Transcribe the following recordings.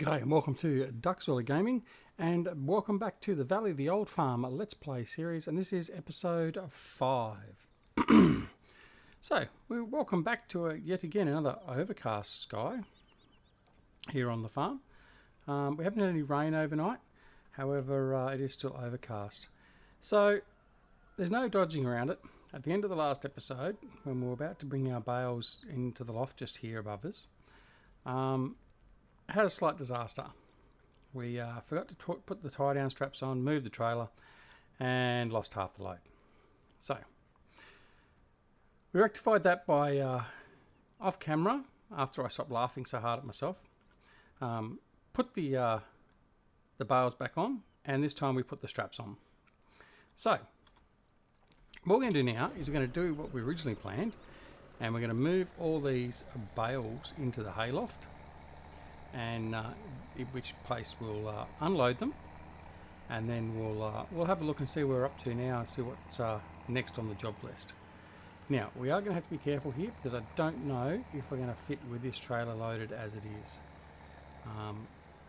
G'day and welcome to Duckzorly Gaming, and welcome back to the Valley of the Old Farm Let's Play series, and this is episode 5. So, we're welcome back to yet again another overcast sky here on the farm. We haven't had any rain overnight, however it is still overcast. So, there's no dodging around it. At the end of the last episode, when we were about to bring our bales into the loft just here above us, had a slight disaster. We forgot to put the tie down straps on, move the trailer, and lost half the load. So we rectified that by off camera, after I stopped laughing so hard at myself, put the bales back on, and this time we put the straps on. So what we're going to do now is we're going to do what we originally planned, and we're going to move all these bales into the hayloft, and in which place we'll unload them, and then we'll have a look and see where we're up to now and see what's next on the job list. Now we are going to have to be careful here because I don't know if we're going to fit with this trailer loaded as it is.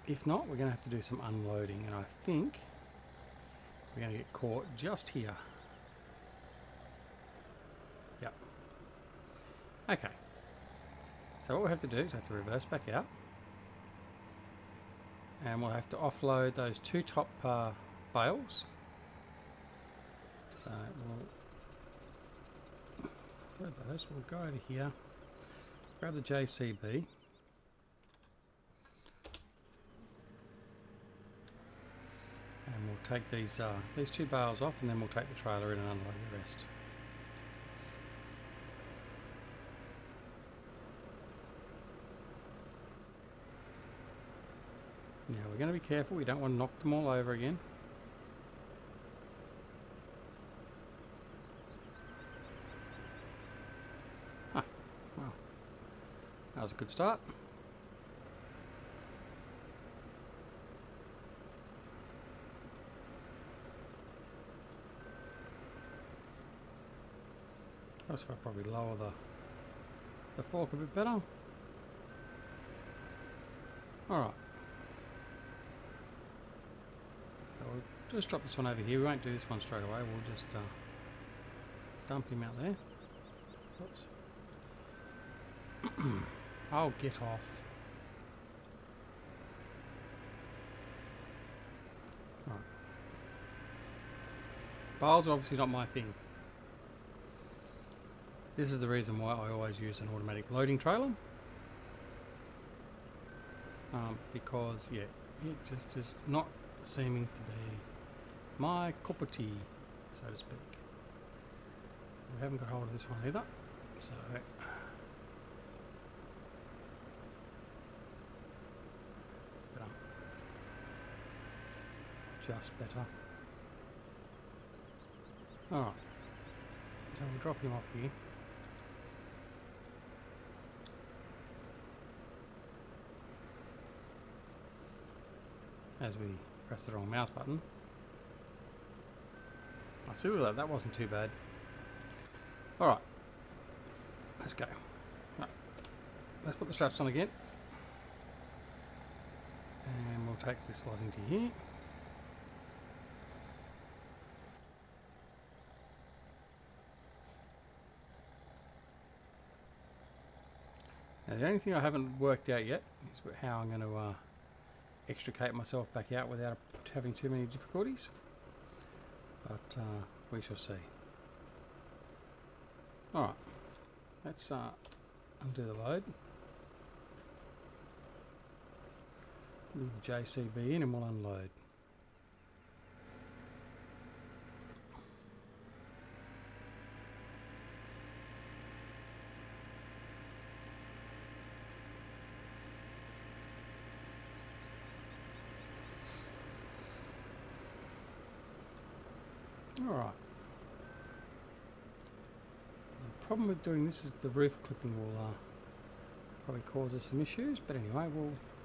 If not, we're going to have to do some unloading, and I think we're going to get caught just here. Yep. Okay, so what we have to do is have to reverse back out, and we'll have to offload those two top bales. So we'll grab those, we'll go over here, grab the JCB, and we'll take these two bales off, and then we'll take the trailer in and unload the rest. Now we're going to be careful, we don't want to knock them all over again. Ah, well, that was a good start. I suppose if I probably lower the fork a bit better. Alright. We'll just drop this one over here. We won't do this one straight away. We'll just dump him out there. Oops. I'll get off. Right. Bales are obviously not my thing. This is the reason why I always use an automatic loading trailer. Because, yeah, it just is not seeming to be my cup of tea, so to speak. We haven't got hold of this one either, so just better. Alright, so we'll drop him off here. As we press the wrong mouse button. I see that, that wasn't too bad. Alright, let's go. Right. Let's put the straps on again. And we'll take this lot into here. Now the only thing I haven't worked out yet is how I'm going to extricate myself back out without having too many difficulties, but we shall see. Alright, let's undo the load, move the JCB in, and we'll unload. Alright. The problem with doing this is the roof clipping will probably cause us some issues, but anyway,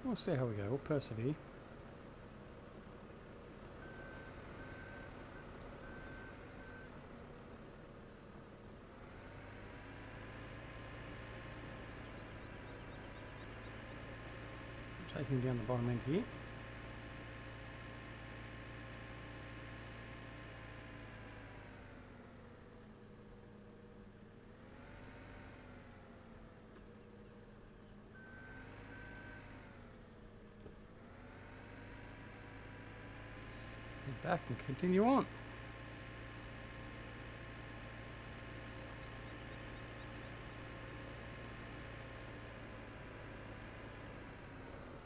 we'll see how we go. We'll persevere. taking down the bottom end here. Head back and continue on.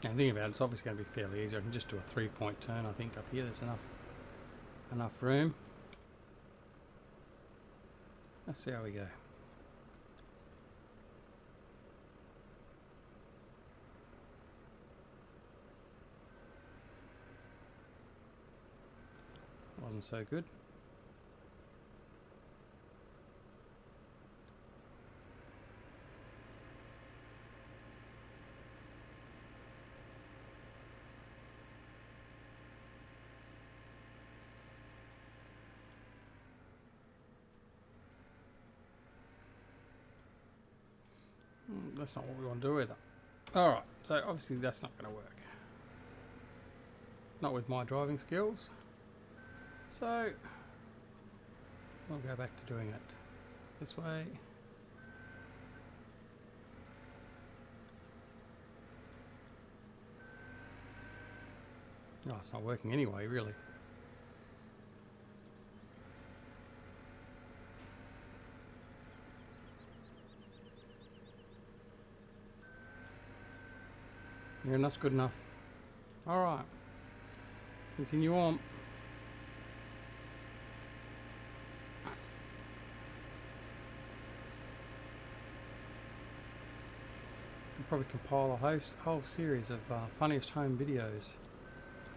Now thinking about it, it's obviously going to be fairly easy. I can just do a 3-point turn. I think up here there's enough room. Let's see how we go. Wasn't so good. That's not what we want to do either. Alright, so obviously that's not going to work. Not with my driving skills. So, we'll go back to doing it this way. Oh, it's not working anyway, really. Yeah, that's good enough. Alright. Continue on. Could probably compile a whole series of funniest home videos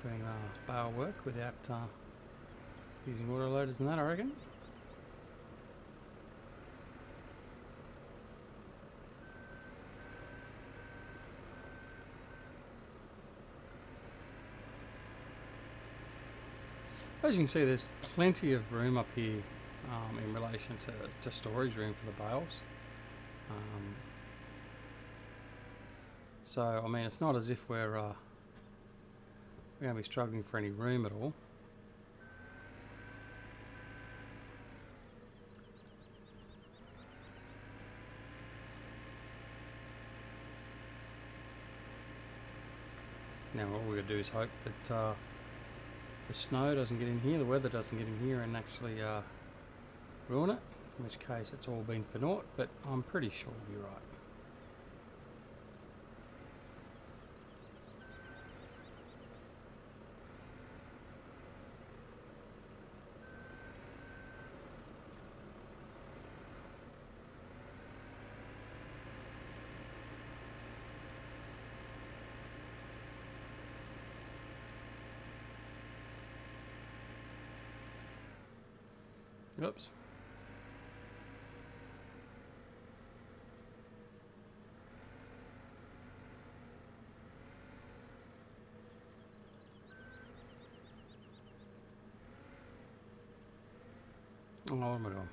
doing bale work without using autoloaders and that, I reckon. As you can see, there's plenty of room up here in relation to storage room for the bales. So, I mean, it's not as if we're going to be struggling for any room at all. Now, all we're going to do is hope that the snow doesn't get in here, the weather doesn't get in here and actually ruin it, in which case it's all been for naught, but I'm pretty sure we'll be right. Oops. Oh, what am I doing?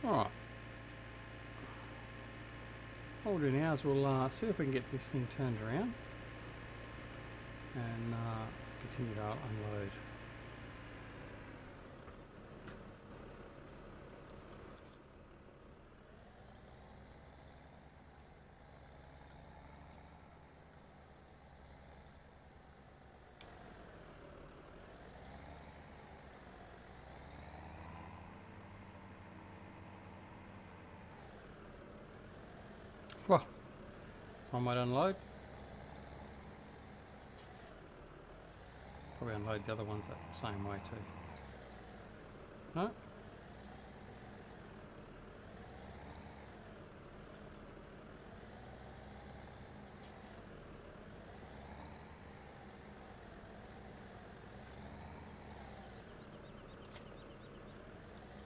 Alright. What we'll do now is we'll see if we can get this thing turned around and continue to unload. Well, I might unload. Probably unload the other ones that same way too. No?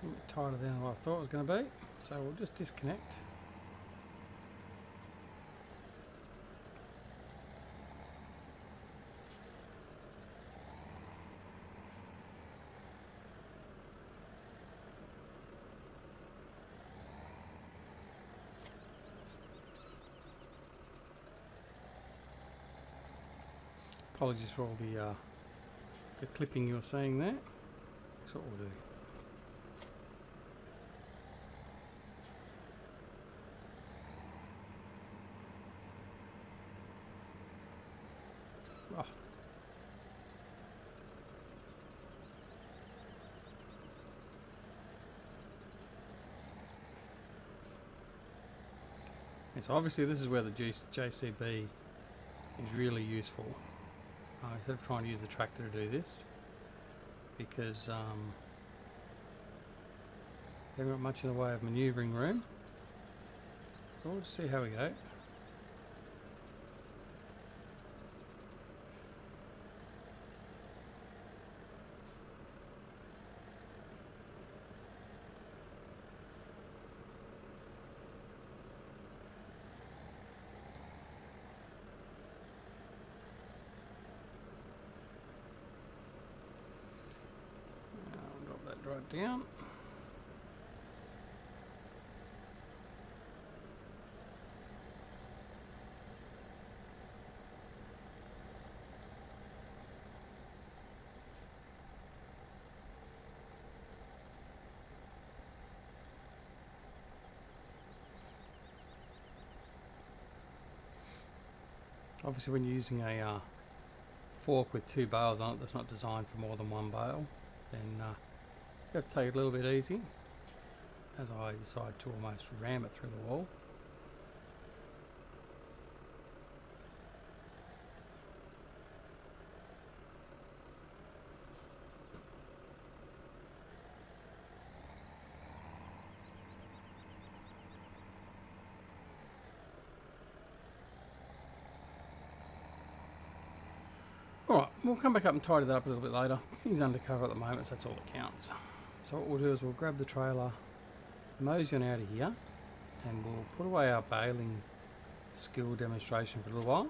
A bit tighter than what I thought it was going to be, so we'll just disconnect. Apologies for all the clipping you're seeing there. That's what we'll do. Oh. Yes, obviously this is where the JCB is really useful. Instead of trying to use the tractor to do this, because they haven't got much in the way of manoeuvring room. So we'll just see how we go. Right down. Obviously when you're using a fork with two bales on it that's not designed for more than one bale, then you have to take it a little bit easy, as I decide to almost ram it through the wall. Alright, we'll come back up and tidy that up a little bit later. He's undercover at the moment, so that's all that counts. So what we'll do is we'll grab the trailer, mosey on out of here, and we'll put away our baling skill demonstration for a little while.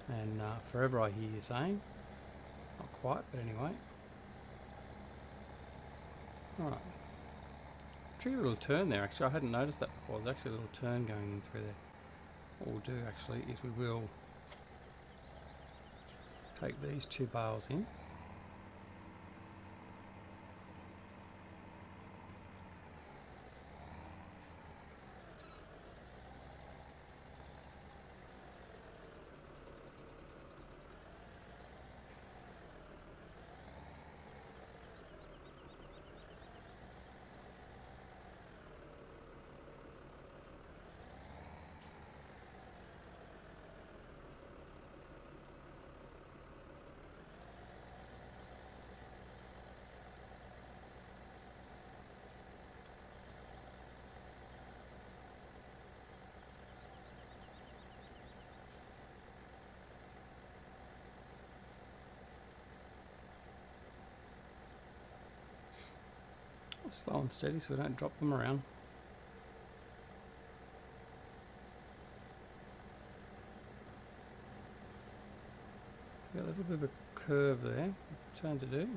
And forever I hear you saying, not quite, but anyway. Alright, tricky little turn there actually, I hadn't noticed that before, there's actually a little turn going in through there. What we'll do actually is we will take these two bales in. Slow and steady so we don't drop them around. Got a little bit of a curve there, turn to do.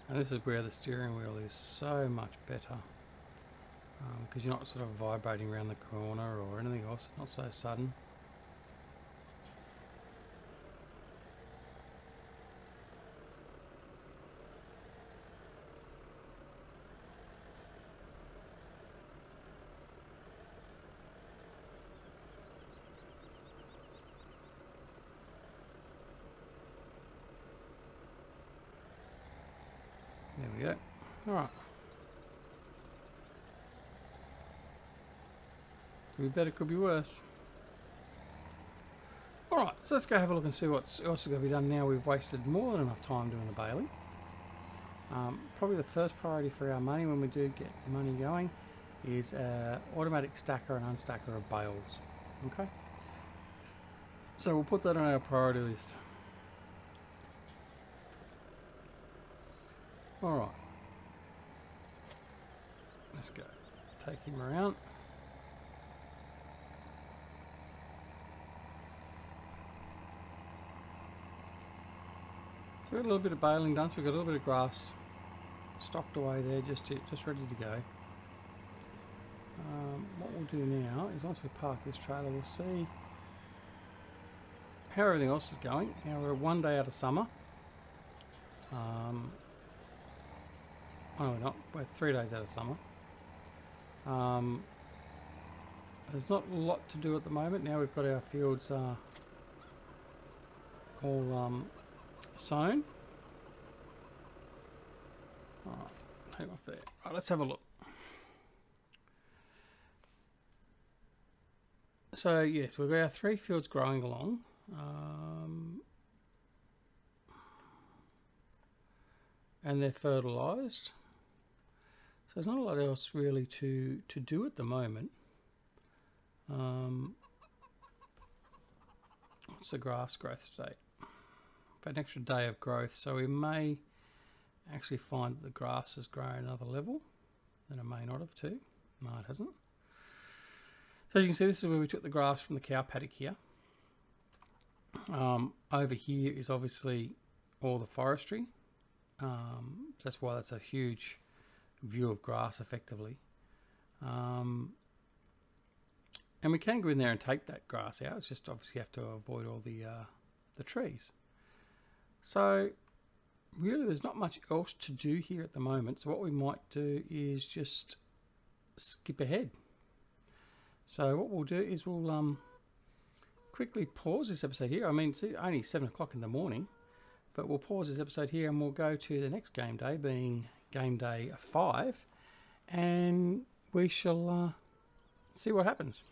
And this is where the steering wheel is so much better, because you're not sort of vibrating around the corner or anything else, not so sudden. There we go. Alright. Could be better, could be worse. Alright, so let's go have a look and see what's also going to be done now. We've wasted more than enough time doing the baling. Probably the first priority for our money when we do get money going is automatic stacker and unstacker of bales. Okay? So we'll put that on our priority list. Alright. Let's go. Take him around. we've got a little bit of baling done, so we've got a little bit of grass stocked away there, just ready to go. What we'll do now is once we park this trailer, we'll see how everything else is going. Now we're 1 day out of summer. Oh, we're not. We're 3 days out of summer. There's not a lot to do at the moment. Now we've got our fields all sown. Alright, hang off there. Right, let's have a look. So yes, we've got our 3 fields growing along. And they're fertilised. So there's not a lot else really to do at the moment. What's the grass growth state? For an extra day of growth, so we may actually find that the grass has grown another level, and it may not have too. No, it hasn't. So as you can see, this is where we took the grass from the cow paddock here. Over here is obviously all the forestry. So that's why that's a huge view of grass effectively. And we can go in there and take that grass out. It's just obviously have to avoid all the trees. So really there's not much else to do here at the moment. So what we might do is just skip ahead. So what we'll do is we'll quickly pause this episode here. I mean, it's only 7 o'clock in the morning, but we'll pause this episode here and we'll go to the next game day, being game day 5, and we shall see what happens.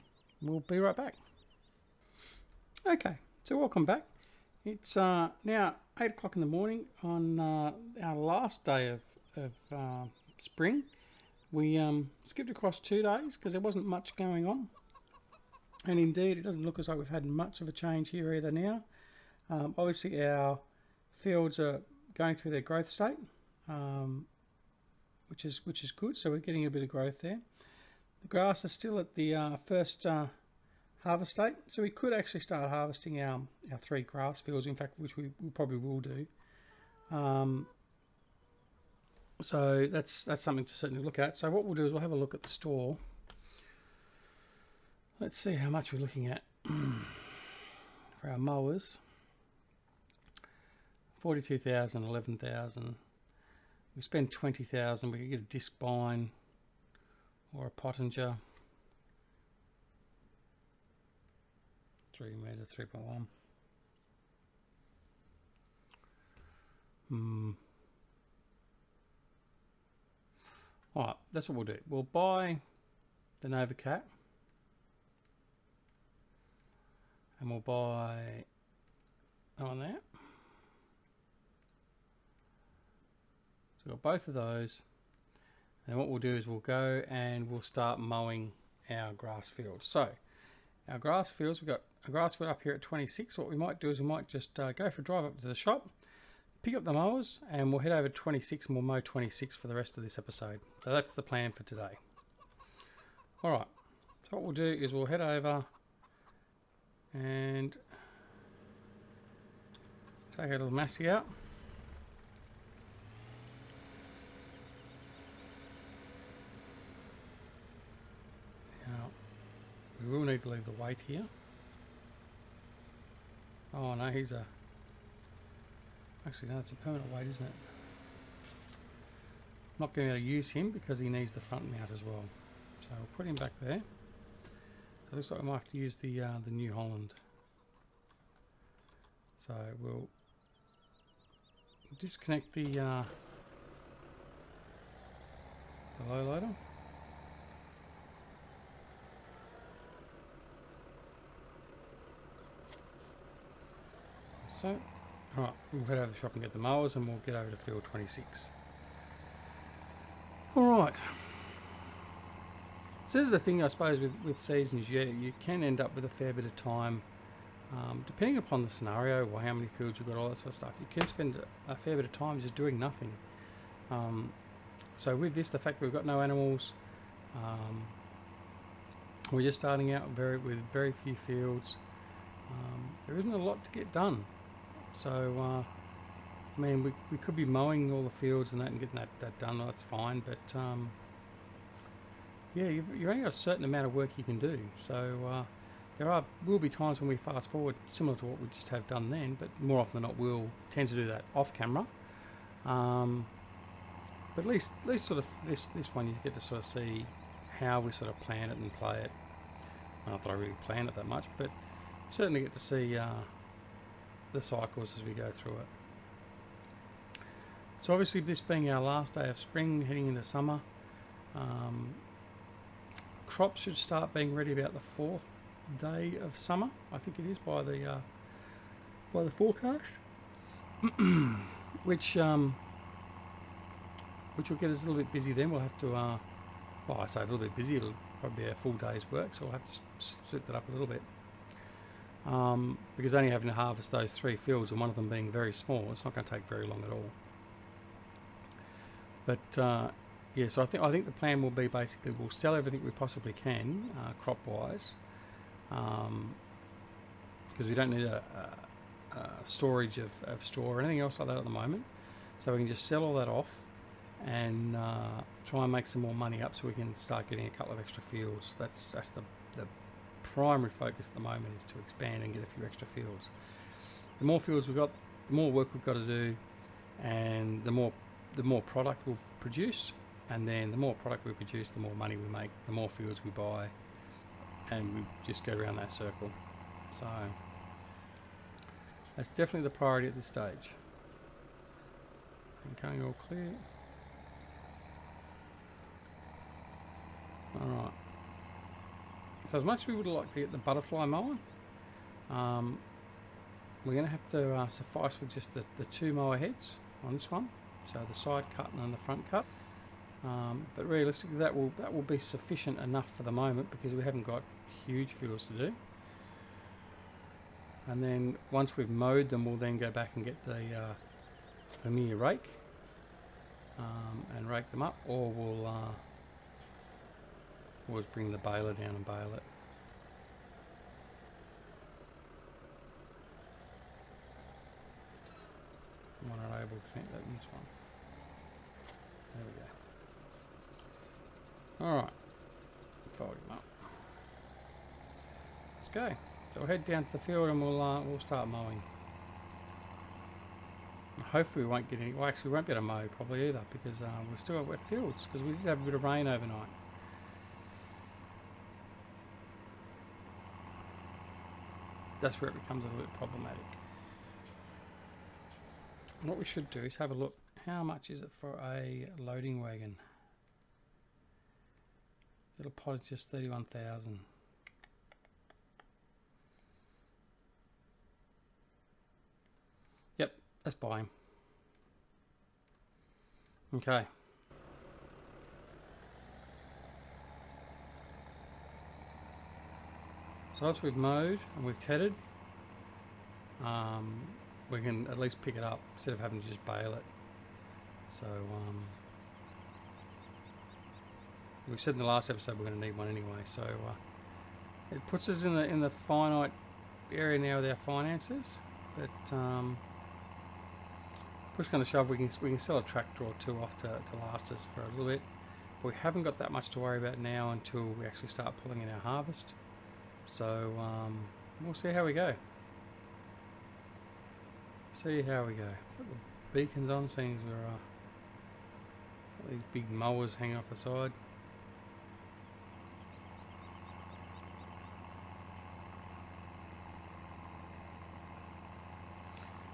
We'll be right back. Okay, so welcome back. It's now 8 o'clock in the morning on our last day of spring. We skipped across 2 days because there wasn't much going on. And indeed, it doesn't look as though we've had much of a change here either now. Obviously, our fields are going through their growth state, which is good. So we're getting a bit of growth there. The grass is still at the first harvest state, so we could actually start harvesting our 3 grass fields. In fact, which we probably will do. So that's something to certainly look at. So what we'll do is we'll have a look at the store. Let's see how much we're looking at for our mowers. 42,000, 11,000. We spend 20,000. We could get a disc bine or a pottinger. 3 metre, 3.1. Alright, that's what we'll do. We'll buy the Nova Cat. And we'll buy that one there. So we've got both of those. And what we'll do is we'll go and we'll start mowing our grass fields. So our grass fields, we've got a grass field up here at 26. What we might do is we might just go for a drive up to the shop, pick up the mowers, and we'll head over to 26 and we'll mow 26 for the rest of this episode. So that's the plan for today. Alright, so what we'll do is we'll head over and take a little Massey out. Now, we will need to leave the weight here. Oh no, he's a... Actually no, it's a permanent weight, isn't it? I'm not going to use him because he needs the front mount as well. So we'll put him back there. So it looks like we might have to use the New Holland. So we'll disconnect the low loader. So, alright, we'll head over to the shop and get the mowers and we'll get over to field 26. Alright. So this is the thing I suppose with seasons, you can end up with a fair bit of time, depending upon the scenario or how many fields you've got, all that sort of stuff. You can spend a fair bit of time just doing nothing. So with this, the fact that we've got no animals, we're just starting out with very few fields, there isn't a lot to get done. So mean, we could be mowing all the fields and that and getting that done. That's fine, but yeah, you've only got a certain amount of work you can do. So there will be times when we fast forward, similar to what we just have done then, but more often than not, we'll tend to do that off camera. But at least sort of this one, you get to sort of see how we sort of plan it and play it. Not that I really plan it that much, but certainly get to see the cycles as we go through it. So obviously, this being our last day of spring, heading into summer, crops should start being ready about the 4th day of summer. I think it is by the forecast, which will get us a little bit busy. Then we'll have to, well, I say a little bit busy. It'll probably be a full day's work, so we'll have to split that up a little bit. Because only having to harvest those 3 fields, and one of them being very small, it's not going to take very long at all. But yeah, so I think the plan will be basically we'll sell everything we possibly can crop wise, because we don't need a storage of straw or anything else like that at the moment. So we can just sell all that off and try and make some more money up so we can start getting a couple of extra fields. That's the primary focus at the moment, is to expand and get a few extra fields. The more fields we've got, the more work we've got to do, and the more product we'll produce, and then the more product we produce, the more money we make, the more fields we buy, and we just go around that circle. So that's definitely the priority at this stage. Going all clear. Alright. So as much as we would like to get the butterfly mower, we're going to have to suffice with just the 2 mower heads on this one. So the side cut and then the front cut. But realistically that will be sufficient enough for the moment, because we haven't got huge fields to do. And then once we've mowed them, we'll then go back and get the Vermeer rake and rake them up, or we'll just bring the baler down and bale it. We're not able to connect that in this one. There we go. Alright, fold him up. Let's go. So we'll head down to the field and we'll start mowing. Hopefully we won't get any, well actually we won't be able to mow probably either, because we've still got wet fields, because we did have a bit of rain overnight. That's where it becomes a little bit problematic. And what we should do is have a look, how much is it for a loading wagon? Little pod is just 31,000. Yep, let's buy him. Okay. So once we've mowed and we've tedded, we can at least pick it up instead of having to just bale it. So we said in the last episode we're going to need one anyway. So it puts us in the finite area now with our finances. But push come to shove, we can sell a tractor or 2 off to last us for a little bit. But we haven't got that much to worry about now until we actually start pulling in our harvest. So we'll see how we go. See how we go. Put the beacons on, seeing as we're got these big mowers hanging off the side.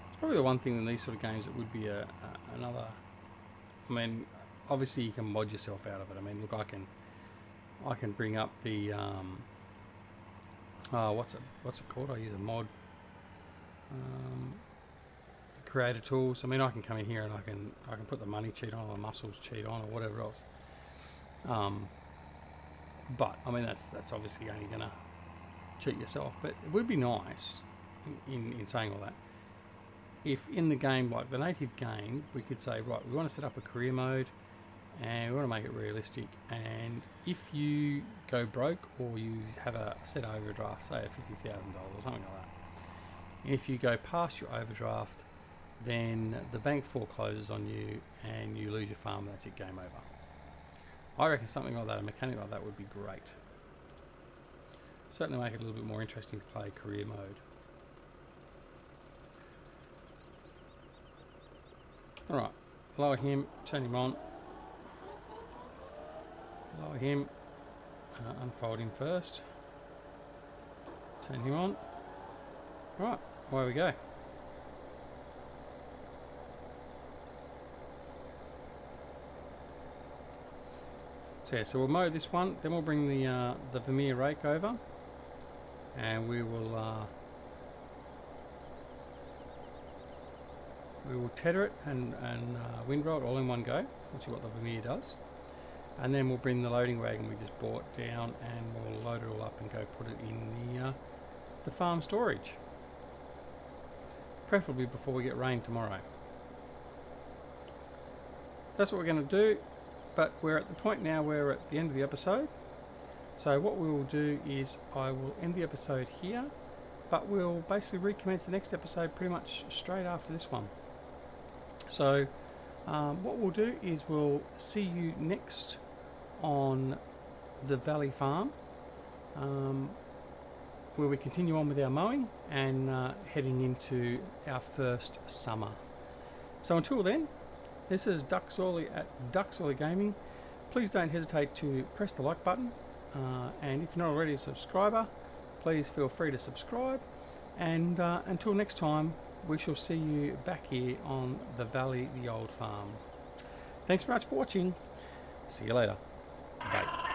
It's probably the one thing in these sort of games that would be another. I mean, obviously you can mod yourself out of it. I mean, look, I can bring up the what's it called? I use a mod. Creator tools. I mean, I can come in here and I can put the money cheat on, or the muscles cheat on, or whatever else. But I mean, that's obviously only gonna cheat yourself. But it would be nice, in saying all that, if in the game, like the native game, we could say, right, we want to set up a career mode, and we want to make it realistic. And if you go broke, or you have a set overdraft, say at $50,000 or something like that, and if you go past your overdraft, then the bank forecloses on you and you lose your farm. That's it, game over. I reckon something like that, a mechanic like that, would be great. Certainly make it a little bit more interesting to play career mode. Alright, lower him, turn him on. Lower him, unfold him first. Turn him on. Right, away we go. So yeah, so we'll mow this one, then we'll bring the Vermeer rake over, and we will tether it and windrow it all in one go, which is what the Vermeer does. And then we'll bring the loading wagon we just bought down and we'll load it all up and go put it in the farm storage. Preferably before we get rain tomorrow. That's what we're going to do, but we're at the point now where we're at the end of the episode. So what we will do is I will end the episode here, but we'll basically recommence the next episode pretty much straight after this one. So what we'll do is we'll see you next on the Valley Farm, where we continue on with our mowing and heading into our first summer. So until then, this is Duckzorly at Duckzorly Gaming. Please don't hesitate to press the like button, and if you're not already a subscriber, please feel free to subscribe. And until next time, we shall see you back here on the Valley, the Old Farm. Thanks very much for watching. See you later. Bye.